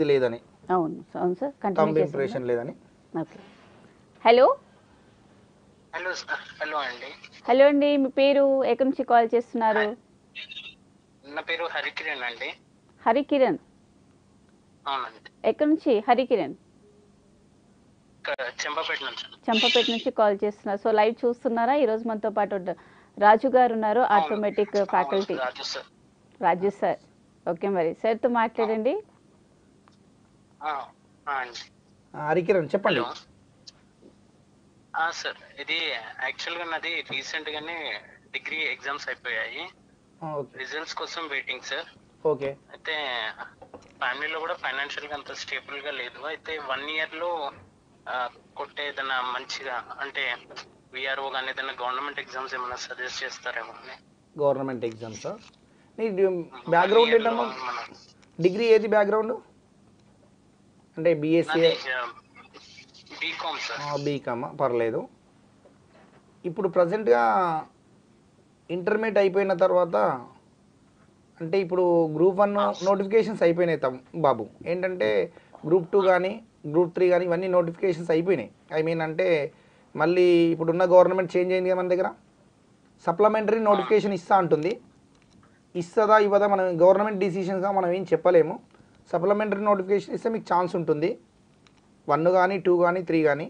లేదని అవును అవును సార్ కంటిన్యూ థంబ్ చేయండి. ఇంప్రెషన్ లేదని. Okay. Hello hello sir. Hello అండి. హలో అండి, మీ పేరు ఎక్కడి నుంచి కాల్ చేస్తున్నారు? నా పేరు హరికిరణ్ అండి. హరికిరణ్. అవునండి. ఎక్కడి నుంచి హరికిరణ్? చెంపపేట నుంచి. చంపపేట నుంచి కాల్ చేస్తున్నారు. సో లైవ్ చూస్తున్నారా? ఈరోజు మనతో పాటు రాజు గారు ఉన్నారు, ఆటోమేటిక్ ఫ్యాకల్టీ. రాజు సార్. రాజు సార్. ఓకే, మరి సార్తో మాట్లాడండి. అండి. హరికిరణ్ చెప్పండి. హలో సార్, ఇది యాక్చువల్గా నాది రీసెంట్గానే డిగ్రీ ఎగ్జామ్స్ అయిపోయాయి. రిజల్ట్స్ కోసం వెయిటింగ్ సార్. ఓకే. అయితే ఫ్యామిలీలో కూడా ఫైనాన్షియల్గా అంత స్టేబుల్గా లేదు. అయితే 1 ఇయర్లో కొట్టే ఏదైనా మంచిగా అంటే విఆర్ఓ కానీ ఏదైనా గవర్నమెంట్ ఎగ్జామ్స్ ఏమైనా సజెస్ట్ చేస్తారేమో అని. Government exams. నీ బ్యాక్గ్రౌండ్ ఏంటమ్మా? డిగ్రీ ఏది బ్యాక్గ్రౌండ్? అంటే బీఎస్సీ? BCom sir. బీకామ్, పర్లేదు. ఇప్పుడు ప్రజెంట్గా ఇంటర్మీడియట్ అయిపోయిన తర్వాత అంటే ఇప్పుడు గ్రూప్ 1 నోటిఫికేషన్స్ అయిపోయినాయి బాబు. ఏంటంటే గ్రూప్ 2 కానీ గ్రూప్ 3 కానీ ఇవన్నీ నోటిఫికేషన్స్ అయిపోయినాయి. ఐ మీన్ అంటే మళ్ళీ ఇప్పుడున్న గవర్నమెంట్ చేంజ్ అయింది కదా మన దగ్గర. సప్లిమెంటరీ నోటిఫికేషన్ ఇస్తా అంటుంది. ఇస్తుందా ఇవ్వదా మనం గవర్నమెంట్ డిసిషన్స్గా మనం ఏం చెప్పలేము. సప్లిమెంటరీ నోటిఫికేషన్ ఇస్తే మీకు ఛాన్స్ ఉంటుంది. 1 కానీ 2 కానీ 3 కానీ.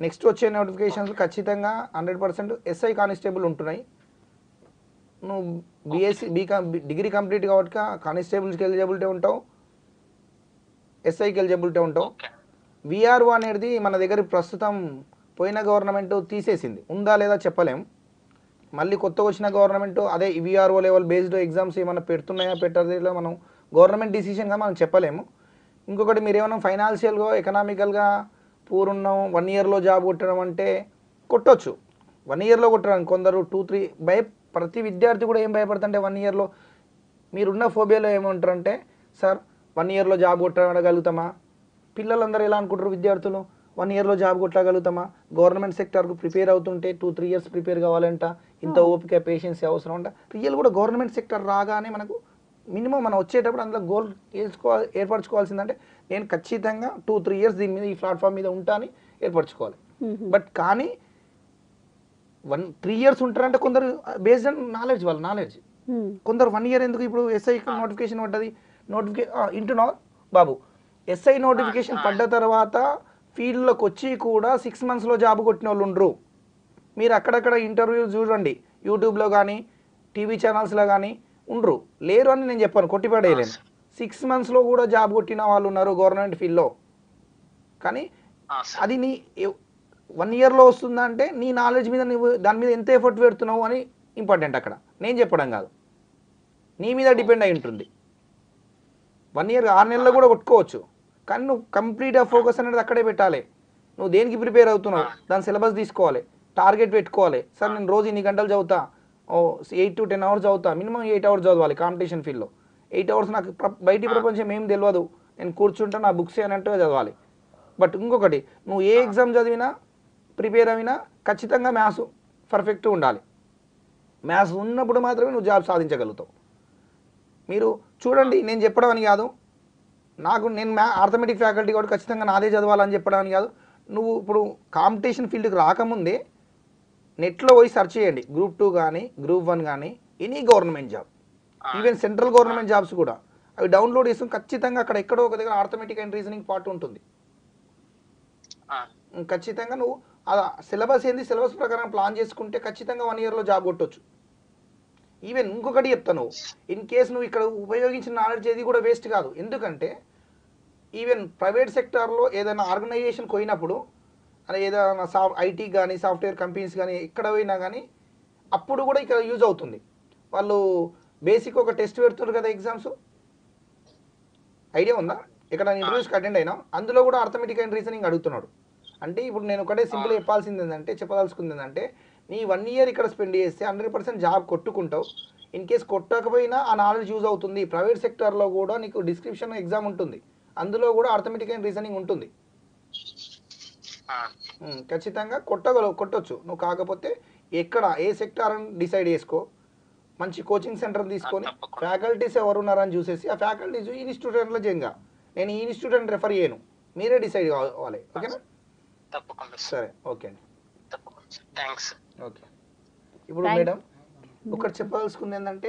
నెక్స్ట్ వచ్చే నోటిఫికేషన్స్ ఖచ్చితంగా 100% ఎస్ఐ కానిస్టేబుల్ ఉంటున్నాయి. నువ్వు బీఎస్సీ బీకామ్ డిగ్రీ కంప్లీట్ కాబట్టి కానిస్టేబుల్స్కి ఎలిజిబిలిటీ ఉంటావు, ఎస్ఐకి ఎలిజిబిలిటీ ఉంటావు. విఆర్ఓ అనేది మన దగ్గర ప్రస్తుతం పోయిన గవర్నమెంట్ తీసేసింది. ఉందా లేదా చెప్పలేము. మళ్ళీ కొత్తగా వచ్చిన గవర్నమెంట్ అదే విఆర్ఓ లెవెల్ బేస్డ్ ఎగ్జామ్స్ ఏమైనా పెడుతున్నాయా పెట్టదో మనం గవర్నమెంట్ డిసిషన్గా మనం చెప్పలేము. ఇంకొకటి మీరు ఏమైనా ఫైనాన్షియల్గా ఎకనామికల్గా పూర్ ఉన్నాం 1 ఇయర్లో జాబ్ కొట్టడం అంటే కొట్టొచ్చు. 1 ఇయర్లో కొట్టడం కొందరు 2-3 ప్రతి విద్యార్థి కూడా ఏం భయపడుతుంటే 1 ఇయర్లో మీరున్న ఫోబియాలో ఏమంటారంటే సార్ 1 ఇయర్లో జాబ్ కొట్టగలుగుతామా? పిల్లలందరూ ఎలా అనుకుంటారు విద్యార్థులు 1 ఇయర్లో జాబ్ కొట్టగలుగుతామా? గవర్నమెంట్ సెక్టర్కు ప్రిపేర్ అవుతుంటే 2-3 ఇయర్స్ ప్రిపేర్ కావాలంట, ఇంత ఓపిక పేషెన్స్ అవసరం అంట. రియల్ కూడా గవర్నమెంట్ సెక్టర్ రాగానే మనకు మినిమం మనం వచ్చేటప్పుడు అందులో గోల్ ఏర్పరచుకోవాల్సిందంటే నేను ఖచ్చితంగా 2-3 ఇయర్స్ దీని మీద ఈ ప్లాట్ఫామ్ మీద ఉంటాను ఏర్పరచుకోవాలి. బట్ కానీ 3 ఇయర్స్ ఉంటారంటే కొందరు బేస్డ్ ఆన్ నాలెడ్జ్, వాళ్ళ నాలెడ్జ్. కొందరు 1 ఇయర్ ఎందుకు? ఇప్పుడు ఎస్ఐ నోటిఫికేషన్ పడ్డది, ఇంటున్నా బాబు, ఎస్ఐ నోటిఫికేషన్ పడ్డ తర్వాత ఫీల్డ్లోకి వచ్చి కూడా 6 మంత్స్లో జాబ్ కొట్టిన వాళ్ళు ఉండరు. మీరు అక్కడక్కడ ఇంటర్వ్యూస్ చూడండి, యూట్యూబ్లో కానీ టీవీ ఛానల్స్లో కానీ ఉండరు. లేరు అని నేను చెప్పాను, కొట్టిపడేయలేను. 6 మంత్స్లో కూడా జాబ్ కొట్టిన వాళ్ళు ఉన్నారు గవర్నమెంట్ ఫీల్డ్లో. కానీ అది నీ 1 ఇయర్లో వస్తుందా అంటే నీ నాలెడ్జ్ మీద నువ్వు దాని మీద ఎంత ఎఫర్ట్ పెడుతున్నావు అని ఇంపార్టెంట్. అక్కడ నేను చెప్పడం కాదు, నీ మీద డిపెండ్ అయి ఉంటుంది. 1 ఇయర్ 6 నెలల్లో కూడా కొట్టుకోవచ్చు, కానీ నువ్వు కంప్లీట్గా ఫోకస్ అనేది అక్కడే పెట్టాలి. నువ్వు దేనికి ప్రిపేర్ అవుతున్నావు దాని సిలబస్ తీసుకోవాలి, టార్గెట్ పెట్టుకోవాలి. సార్ నేను రోజు ఇన్ని గంటలు చదువుతా, 8 to 10 అవర్స్ చదువుతా, మినిమం 8 అవర్స్ చదవాలి కాంపిటీషన్ ఫీల్డ్లో. 8 అవర్స్ నాకు బయటి ప్రపంచం ఏం తెలియదు, నేను కూర్చుంటా నా బుక్స్ అన్నట్టుగా చదవాలి. బట్ ఇంకొకటి, నువ్వు ఏ ఎగ్జామ్ చదివినా ప్రిపేర్ అయినా ఖచ్చితంగా మ్యాథ్స్ పర్ఫెక్ట్ ఉండాలి. మ్యాథ్స్ ఉన్నప్పుడు మాత్రమే నువ్వు జాబ్ సాధించగలుగుతావు. మీరు చూడండి, నేను చెప్పడం అని కాదు, నేను ఆర్థమెటిక్ ఫ్యాకల్టీ కాబట్టి ఖచ్చితంగా నాదే చదవాలని చెప్పడానికి కాదు. నువ్వు ఇప్పుడు కాంపిటీషన్ ఫీల్డ్కి రాకముందే నెట్లో పోయి సెర్చ్ చేయండి, గ్రూప్ 2 కానీ గ్రూప్ 1 కానీ any government job, even central government jobs కూడా అవి డౌన్లోడ్ చేసుకుని ఖచ్చితంగా అక్కడ ఎక్కడో ఒక దగ్గర ఆర్థమెటిక్ అండ్ రీజనింగ్ పార్ట్ ఉంటుంది. ఖచ్చితంగా నువ్వు సిలబస్ ఏంది, సిలబస్ ప్రకారం ప్లాన్ చేసుకుంటే ఖచ్చితంగా 1 ఇయర్లో జాబ్ కొట్టవచ్చు. ఈవెన్ ఇంకొకటి చెప్తాను, ఇన్ కేస్ నువ్వు ఇక్కడ ఉపయోగించిన నాలెడ్జ్ ఏది కూడా వేస్ట్ కాదు. ఎందుకంటే ఈవెన్ ప్రైవేట్ సెక్టార్లో ఏదైనా ఆర్గనైజేషన్ పోయినప్పుడు, అదే ఏదైనా ఐటీ కానీ సాఫ్ట్వేర్ కంపెనీస్ కానీ ఎక్కడ పోయినా కానీ అప్పుడు కూడా ఇక్కడ యూజ్ అవుతుంది. వాళ్ళు బేసిక్ ఒక టెస్ట్ పెడుతున్నారు కదా ఎగ్జామ్స్, ఐడియా ఉందా? ఇక్కడ ఇంటర్వ్యూస్కి అటెండ్ అయినా అందులో కూడా అర్థమెటిక్ అండ్ రీజనింగ్ అడుగుతున్నాడు. అంటే ఇప్పుడు నేను ఒకటే సింపుల్ చెప్పదలుచుకుంది ఏంటంటే నీ 1 ఇయర్ ఇక్కడ స్పెండ్ చేస్తే 100% జాబ్ కొట్టుకుంటావు. ఇన్ కేస్ కొట్టకపోయినా ఆ నాలెడ్జ్ యూజ్ అవుతుంది. ప్రైవేట్ సెక్టార్లో కూడా నీకు డిస్క్రిప్షన్ ఎగ్జామ్ ఉంటుంది, అందులో కూడా అర్థమెటిక్ అండ్ రీజనింగ్ ఉంటుంది. ఖచ్చితంగా కొట్టొచ్చు నువ్వు. కాకపోతే ఎక్కడ ఏ సెక్టార్ అని డిసైడ్ చేసుకో, మంచి కోచింగ్ సెంటర్ తీసుకొని ఫ్యాకల్టీస్ ఎవరు ఉన్నారని చూసేసి ఆ ఫ్యాకల్టీస్ ఇన్స్టిట్యూషన్లో చేయంగా నేను ఈ ఇన్స్టిట్యూట్ అని రెఫర్ చేయను, మీరే డిసైడ్ కావాలి. ఓకేనా? తప్పకుండా సార్, సరే, ఓకే అండి. తప్పకుండా సార్, థ్యాంక్స్. ఓకే. ఇప్పుడు Thank- మేడం ఒకటి చెప్పదలుచుకుంది ఏంటంటే